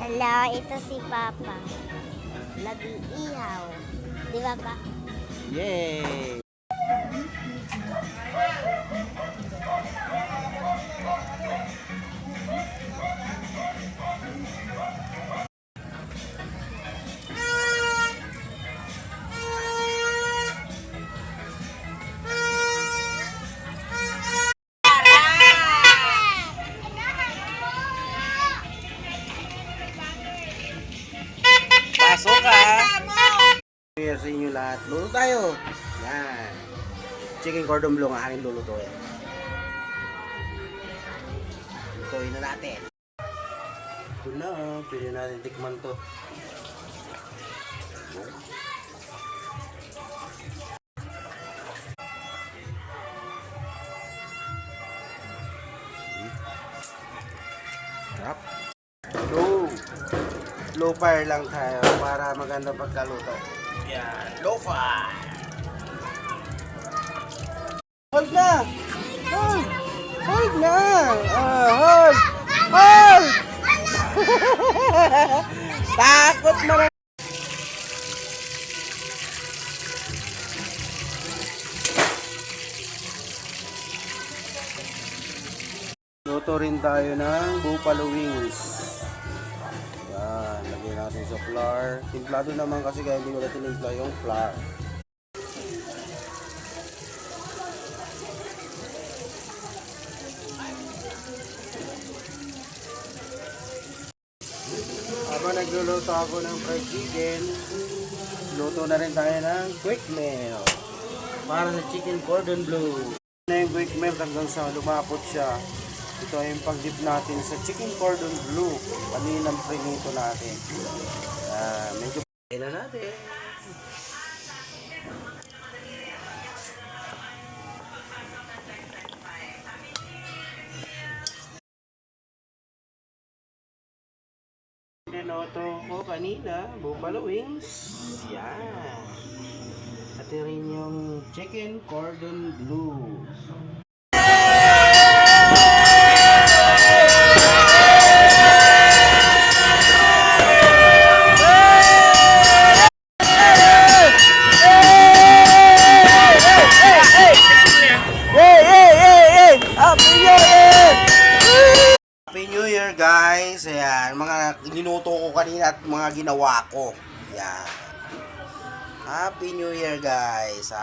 Hello, ito si Papa. Nag-iihaw. Di ba pa? Yay! Pasok ka! Kaya sa inyo lahat, luto tayo! Yan! Chicken cordon bleu ang aking lulutuin. Lutuin na natin. Ito na, pwede natin tikman to. Sarap. Low fire lang tayo para maganda pagkaluto. Yan, low fire. Hold na! Hold! Hold na! Hold! Hold! Takot mo na! Luto rin tayo ng buffalo wings. Yan, lagyan natin sa flour. Timplado naman kasi kaya hindi ko na tinimpla yung flour. Habang nagluluto ako ng fried chicken, luto na rin tayo ng quick meal para sa chicken cordon bleu. Na yung quick meal hanggang sa lumapot siya. Ito ay yung pag-dip natin sa chicken cordon bleu. Kaninang prinito natin. Medyo pagkain na natin. Niloto ko kanina, buffalo wings. Yan. At rin yung chicken cordon bleu. Happy New Year guys! Ayan, mga niluto ko kanina at mga ginawa ko. Ayan. Happy New Year guys!